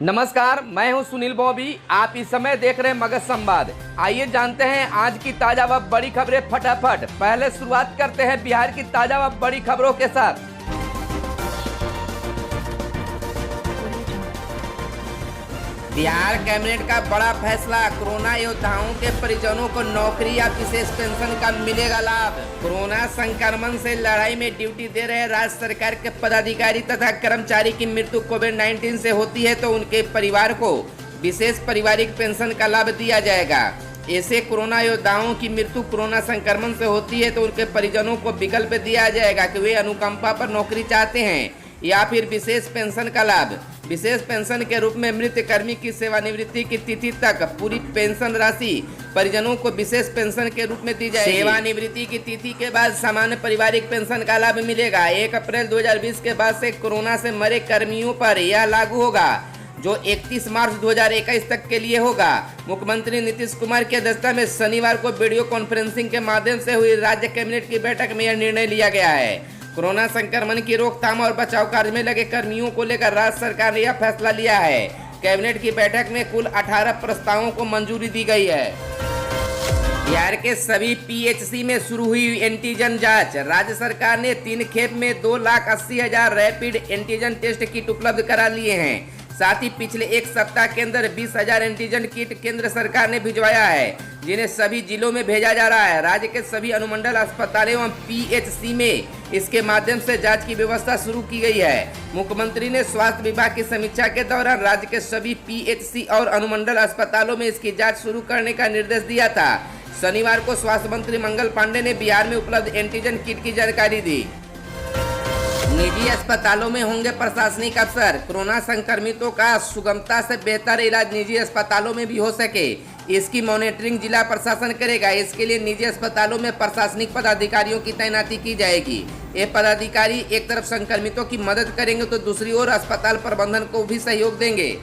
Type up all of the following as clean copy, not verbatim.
नमस्कार, मैं हूं सुनील बॉबी। आप इस समय देख रहे हैं मगध संवाद। आइए जानते हैं आज की ताजा व बड़ी खबरें फटाफट। पहले शुरुआत करते हैं बिहार की ताजा व बड़ी खबरों के साथ। बिहार कैबिनेट का बड़ा फैसला, कोरोना योद्धाओं के परिजनों को नौकरी या विशेष पेंशन का मिलेगा लाभ। कोरोना संक्रमण से लड़ाई में ड्यूटी दे रहे राज्य सरकार के पदाधिकारी तथा कर्मचारी की मृत्यु कोविड-19 से होती है तो उनके परिवार को विशेष पारिवारिक पेंशन का लाभ दिया जाएगा। ऐसे कोरोना योद्धाओं की मृत्यु कोरोना संक्रमण से होती है तो उनके परिजनों को विकल्प दिया जाएगा कि वे अनुकंपा पर नौकरी चाहते हैं या फिर विशेष पेंशन का लाभ। विशेष पेंशन के रूप में मृत कर्मी की सेवानिवृत्ति की तिथि तक पूरी पेंशन राशि परिजनों को विशेष पेंशन के रूप में दी जाएगी। सेवानिवृत्ति की तिथि के बाद सामान्य पारिवारिक पेंशन का लाभ मिलेगा। 1 अप्रैल 2020 के बाद से कोरोना से मरे कर्मियों पर यह लागू होगा, जो 31 मार्च 2021 तक के लिए होगा। मुख्यमंत्री नीतीश कुमार की अध्यक्षता में शनिवार को वीडियो कॉन्फ्रेंसिंग के माध्यम से हुई राज्य कैबिनेट की बैठक में यह निर्णय लिया गया है। कोरोना संक्रमण की रोकथाम और बचाव कार्य में लगे कर्मियों को लेकर राज्य सरकार ने यह फैसला लिया है। कैबिनेट की बैठक में कुल 18 प्रस्तावों को मंजूरी दी गई है। बिहार के सभी पीएचसी में शुरू हुई एंटीजन जांच। राज्य सरकार ने 3 खेप में 2,80,000 रैपिड एंटीजन टेस्ट किट उपलब्ध करा लिए हैं। साथ ही पिछले एक सप्ताह के अंदर 20,000 एंटीजन किट केंद्र सरकार ने भिजवाया है, जिन्हें सभी जिलों में भेजा जा रहा है। राज्य के सभी अनुमंडल अस्पताल एवं पीएचसी में इसके माध्यम से जांच की व्यवस्था शुरू की गई है। मुख्यमंत्री ने स्वास्थ्य विभाग की समीक्षा के दौरान राज्य के सभी पीएचसी और अनुमंडल अस्पतालों में इसकी जाँच शुरू करने का निर्देश दिया था। शनिवार को स्वास्थ्य मंत्री मंगल पांडे ने बिहार में उपलब्ध एंटीजन किट की जानकारी दी। निजी अस्पतालों में होंगे प्रशासनिक अफसर। कोरोना संक्रमितों का सुगमता से बेहतर इलाज निजी अस्पतालों में भी हो सके, इसकी मॉनिटरिंग जिला प्रशासन करेगा। इसके लिए निजी अस्पतालों में प्रशासनिक पदाधिकारियों की तैनाती की जाएगी। ये पदाधिकारी एक तरफ संक्रमितों की मदद करेंगे तो दूसरी ओर अस्पताल प्रबंधन को भी सहयोग देंगे।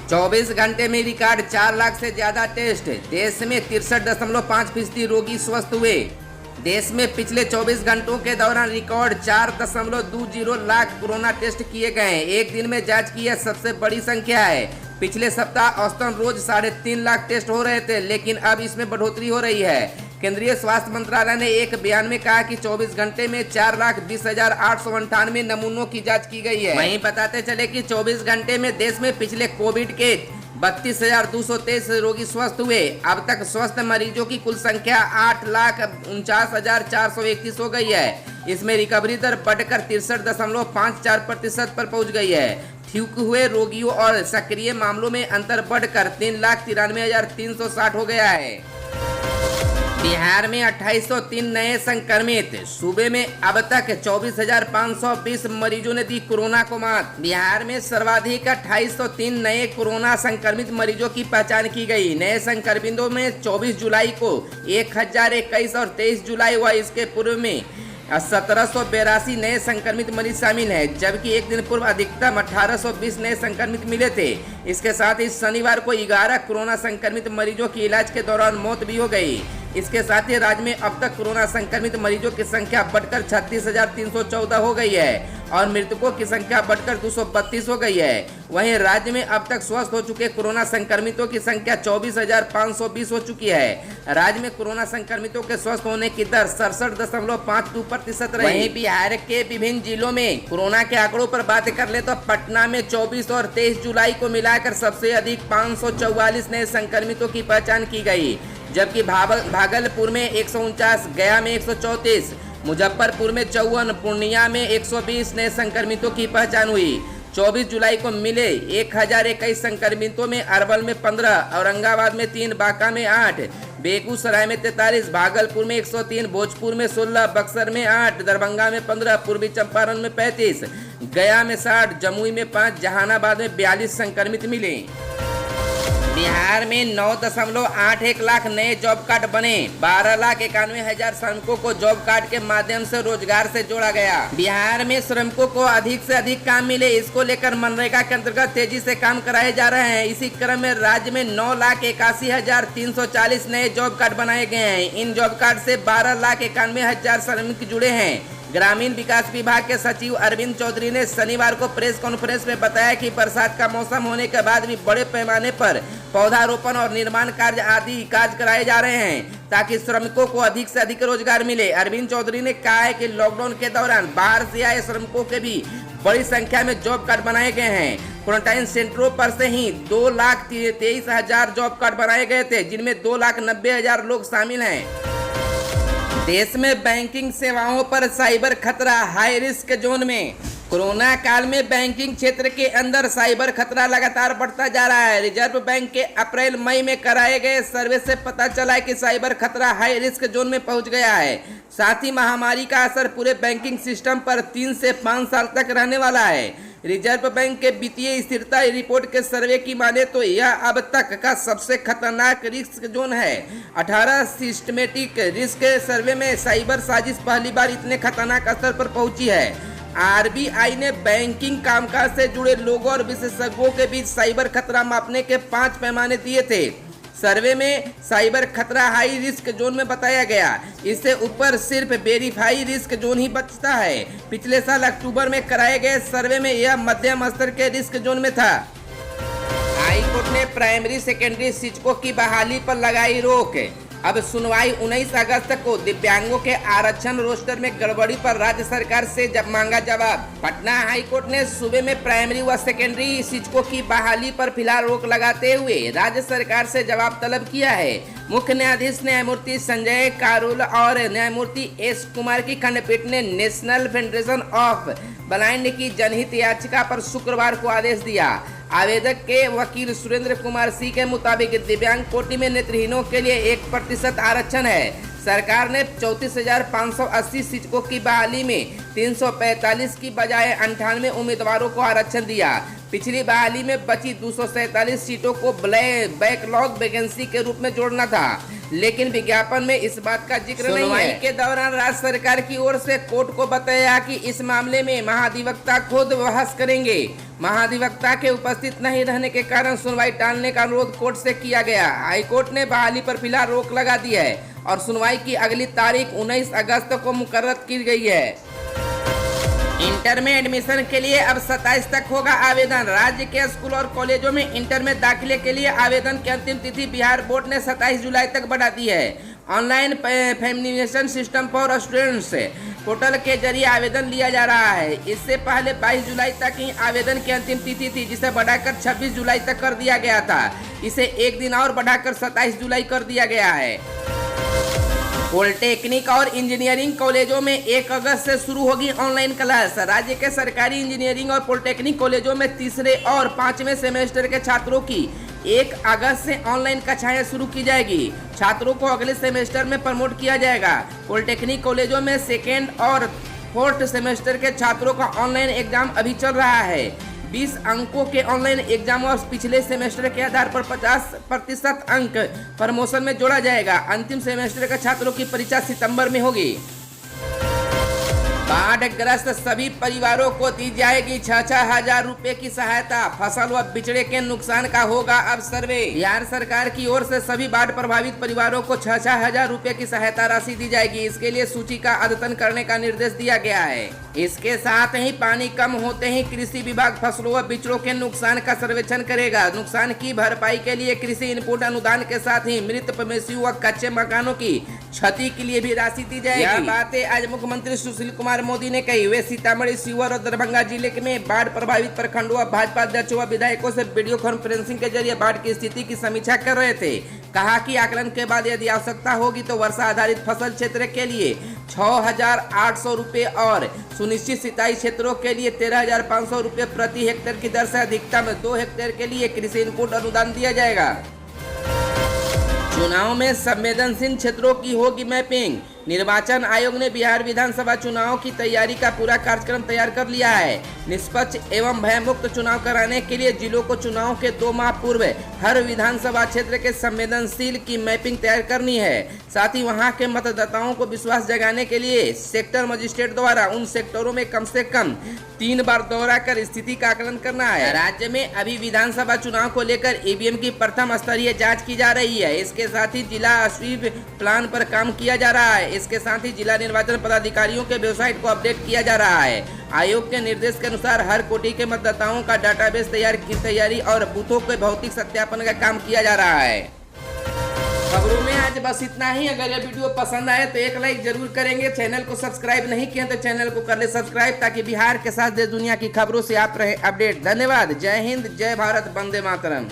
24 घंटे में रिकॉर्ड 4 लाख से ज्यादा टेस्ट। देश में 63.5% रोगी स्वस्थ हुए। देश में पिछले 24 घंटों के दौरान रिकॉर्ड 4.20 लाख कोरोना टेस्ट किए गए हैं। एक दिन में जांच की यह सबसे बड़ी संख्या है। पिछले सप्ताह औसतन रोज 3.5 लाख टेस्ट हो रहे थे, लेकिन अब इसमें बढ़ोतरी हो रही है। केंद्रीय स्वास्थ्य मंत्रालय ने एक बयान में कहा कि 24 घंटे में 4,20,898 नमूनों की जाँच की गई है। वहीं बताते चले कि 24 घंटे में देश में पिछले कोविड के 32,223 रोगी स्वस्थ हुए। अब तक स्वस्थ मरीजों की कुल संख्या 8,49,431 हो गई है। इसमें रिकवरी दर बढ़कर 63.54% पर पहुंच गई है। ठीक हुए रोगियों और सक्रिय मामलों में अंतर बढ़कर 3,93,360 हो गया है। बिहार में 2803 नए संक्रमित। सूबे में अब तक 24,520 मरीजों ने दी कोरोना को मात। बिहार में सर्वाधिक 2803 नए कोरोना संक्रमित मरीजों की पहचान की गई। नए संक्रमितों में 24 जुलाई को 1021 और 23 जुलाई व इसके पूर्व में 1782 नए संक्रमित मरीज शामिल हैं, जबकि एक दिन पूर्व अधिकतम 1820 नए संक्रमित मिले थे। इसके साथ ही शनिवार को 11 कोरोना संक्रमित मरीजों की इलाज के दौरान मौत भी हो गई। इसके साथ ही राज्य में अब तक कोरोना संक्रमित मरीजों की संख्या बढ़कर 36,314 हो गई है और मृतकों की संख्या बढ़कर 232 हो गई है। वहीं राज्य में अब तक स्वस्थ हो चुके कोरोना संक्रमितों की संख्या 24,520 हो चुकी है। राज्य में कोरोना संक्रमितों के स्वस्थ होने की दर 67.52% रही। वहीं बिहार के विभिन्न जिलों में कोरोना के आंकड़ों पर बात कर ले तो पटना में 24 और 23 जुलाई को मिलाकर सबसे अधिक 544 नए संक्रमितों की पहचान की गई, जबकि भागलपुर में 149, गया में 134, मुजफ्फरपुर में 54, पूर्णिया में 120 नए संक्रमितों की पहचान हुई। 24 जुलाई को मिले 1021 संक्रमितों में अरवल में 15, औरंगाबाद में 3, बांका में 8, बेगूसराय में 43, भागलपुर में 103, भोजपुर में 16, बक्सर में 8, दरभंगा में 15, पूर्वी चंपारण में 35, गया में 60, जमुई में 5, जहानाबाद में 42 संक्रमित मिले। बिहार में 9.81 लाख नए जॉब कार्ड बने। 12,91,000 श्रमिकों को जॉब कार्ड के माध्यम से रोजगार से जोड़ा गया। बिहार में श्रमिकों को अधिक से अधिक काम मिले, इसको लेकर मनरेगा के अंतर्गत तेजी से काम कराए जा रहे हैं। इसी क्रम में राज्य में 9,81,340 नए जॉब कार्ड बनाए गए हैं। इन जॉब कार्ड से 12,91,000 श्रमिक जुड़े हैं। ग्रामीण विकास विभाग के सचिव अरविंद चौधरी ने शनिवार को प्रेस कॉन्फ्रेंस में बताया कि बरसात का मौसम होने के बाद भी बड़े पैमाने पर पौधारोपण और निर्माण कार्य आदि कार्य कराए जा रहे हैं ताकि श्रमिकों को अधिक से अधिक रोजगार मिले। अरविंद चौधरी ने कहा है कि लॉकडाउन के दौरान बाहर से आए श्रमिकों के भी बड़ी संख्या में जॉब कार्ड बनाए गए हैं। क्वारंटाइन सेंटरों पर से ही 2,23,000 जॉब कार्ड बनाए गए थे, जिनमें 2,90,000 लोग शामिल हैं। देश में बैंकिंग सेवाओं पर साइबर खतरा हाई रिस्क जोन में। कोरोना काल में बैंकिंग क्षेत्र के अंदर साइबर खतरा लगातार बढ़ता जा रहा है। रिजर्व बैंक के अप्रैल मई में कराए गए सर्वे से पता चला है कि साइबर खतरा हाई रिस्क जोन में पहुंच गया है। साथ ही महामारी का असर पूरे बैंकिंग सिस्टम पर 3 से 5 साल तक रहने वाला है। रिजर्व बैंक के वित्तीय स्थिरता रिपोर्ट के सर्वे की माने तो यह अब तक का सबसे खतरनाक रिस्क जोन है। 18 सिस्टमेटिक रिस्क सर्वे में साइबर साजिश पहली बार इतने खतरनाक स्तर पर पहुंची है। आरबीआई ने बैंकिंग कामकाज से जुड़े लोगों और विशेषज्ञों के बीच साइबर खतरा मापने के 5 पैमाने दिए थे। सर्वे में साइबर खतरा हाई रिस्क जोन में बताया गया। इससे ऊपर सिर्फ वेरीफाई रिस्क जोन ही बचता है। पिछले साल अक्टूबर में कराए गए सर्वे में यह मध्यम स्तर के रिस्क जोन में था। हाई कोर्ट ने प्राइमरी सेकेंडरी शिक्षकों की बहाली पर लगाई रोक। अब सुनवाई 19 अगस्त को। दिव्यांगों के आरक्षण रोस्टर में गड़बड़ी पर राज्य सरकार से मांगा जवाब। पटना हाई कोर्ट ने सूबे में प्राइमरी व सेकेंडरी शिक्षकों की बहाली पर फिलहाल रोक लगाते हुए राज्य सरकार से जवाब तलब किया है। मुख्य न्यायाधीश न्यायमूर्ति संजय कारोल और न्यायमूर्ति एस कुमार की खंडपीठ ने नेशनल फेडरेशन ऑफ ब्लाइंड की जनहित याचिका पर शुक्रवार को आदेश दिया। आवेदक के वकील सुरेंद्र कुमार सिंह के मुताबिक दिव्यांग कोटि में नेत्रहीनों के लिए 1% आरक्षण है। सरकार ने 34,580 शिक्षकों की बहाली में 345 की बजाय 98 उम्मीदवारों को आरक्षण दिया। पिछली बहाली में बची 247 सीटों को बैकलॉग वैकेंसी के रूप में जोड़ना था, लेकिन विज्ञापन में इस बात का जिक्र नहीं है। सुनवाई के दौरान राज्य सरकार की ओर से कोर्ट को बताया कि इस मामले में महाधिवक्ता खुद बहस करेंगे। महाधिवक्ता के उपस्थित नहीं रहने के कारण सुनवाई टालने का अनुरोध कोर्ट से किया गया। हाईकोर्ट ने बहाली पर फिलहाल रोक लगा दी है और सुनवाई की अगली तारीख 19 अगस्त को मुकर्रर की गई है। इंटर में एडमिशन के लिए अब 27 तक होगा आवेदन। राज्य के स्कूल और कॉलेजों में इंटर में दाखिले के लिए आवेदन की अंतिम तिथि बिहार बोर्ड ने 27 जुलाई तक बढ़ा दी है। ऑनलाइन फैमिनेशन सिस्टम फॉर स्टूडेंट्स पोर्टल के जरिए आवेदन लिया जा रहा है। इससे पहले 22 जुलाई तक ही आवेदन की अंतिम तिथि थी, जिसे बढ़ाकर 26 जुलाई तक कर दिया गया था। इसे एक दिन और बढ़ाकर 27 जुलाई कर दिया गया है। पॉलिटेक्निक और इंजीनियरिंग कॉलेजों में 1 अगस्त से शुरू होगी ऑनलाइन क्लास। राज्य के सरकारी इंजीनियरिंग और पॉलिटेक्निक कॉलेजों में तीसरे और 5वें सेमेस्टर के छात्रों की 1 अगस्त से ऑनलाइन कक्षाएं शुरू की जाएगी। छात्रों को अगले सेमेस्टर में प्रमोट किया जाएगा। पॉलिटेक्निक कॉलेजों में 2nd और 4th सेमेस्टर के छात्रों का ऑनलाइन एग्जाम अभी चल रहा है। 20 अंकों के ऑनलाइन एग्जाम और पिछले सेमेस्टर के आधार पर 50% अंक प्रमोशन में जोड़ा जाएगा। अंतिम सेमेस्टर के छात्रों की परीक्षा सितंबर में होगी। बाढ़ग्रस्त सभी परिवारों को दी जाएगी 6-6 हजार रुपए की सहायता। फसल व बिचड़े के नुकसान का होगा अब सर्वे। बिहार सरकार की ओर से सभी बाढ़ प्रभावित परिवारों को 6-6 हजार रुपए की सहायता राशि दी जाएगी। इसके लिए सूची का अद्यतन करने का निर्देश दिया गया है। इसके साथ ही पानी कम होते ही कृषि विभाग फसलों व बिचड़ों के नुकसान का सर्वेक्षण करेगा। नुकसान की भरपाई के लिए कृषि इनपुट अनुदान के साथ ही मृत मवेशियों व कच्चे मकानों की क्षति के लिए भी राशि दी जाएगी। यह बातें आज मुख्यमंत्री सुशील कुमार मोदी ने कही। वे सीतामढ़ी, शिवहर और दरभंगा जिले में बाढ़ प्रभावित प्रखंडों व भाजपा अध्यक्षों व विधायकों से वीडियो कॉन्फ्रेंसिंग के जरिए बाढ़ की स्थिति की समीक्षा कर रहे थे। कहा कि आकलन के बाद यदि आवश्यकता होगी तो वर्षा आधारित फसल क्षेत्र के लिए 6,800 रुपए और सुनिश्चित सिंचाई क्षेत्रों के लिए 13,500 रुपए प्रति हेक्टेयर की दर से अधिकतम 2 हेक्टेयर के लिए कृषि इनपुट अनुदान दिया जाएगा। चुनाव में संवेदनशील क्षेत्रों की होगी मैपिंग। निर्वाचन आयोग ने बिहार विधानसभा चुनाव की तैयारी का पूरा कार्यक्रम तैयार कर लिया है। निष्पक्ष एवं भयमुक्त चुनाव कराने के लिए जिलों को चुनाव के 2 माह पूर्व हर विधानसभा क्षेत्र के संवेदनशील की मैपिंग तैयार करनी है। साथ ही वहां के मतदाताओं को विश्वास जगाने के लिए सेक्टर मजिस्ट्रेट द्वारा उन सेक्टरों में कम से कम 3 बार दौरा कर स्थिति का आकलन करना है। राज्य में अभी विधानसभा चुनाव को लेकर ईवीएम की प्रथम स्तरीय जाँच की जा रही है। इसके साथ ही जिला स्वीप प्लान पर काम किया जा रहा है। इसके साथ ही जिला निर्वाचन पदाधिकारियों के वेबसाइट को अपडेट किया जा रहा है। आयोग के निर्देश के अनुसार हर कोटि के मतदाताओं का डाटाबेस तैयारी और बूथों के भौतिक सत्यापन का काम किया जा रहा है। खबरों में आज बस इतना ही। अगर ये वीडियो पसंद आए तो एक लाइक जरूर करेंगे। चैनल को सब्सक्राइब नहीं किया तो चैनल को कर ले सब्सक्राइब, ताकि बिहार के साथ देश दुनिया की खबरों से आप रहे अपडेट। धन्यवाद। जय हिंद, जय भारत, वंदे मातरम।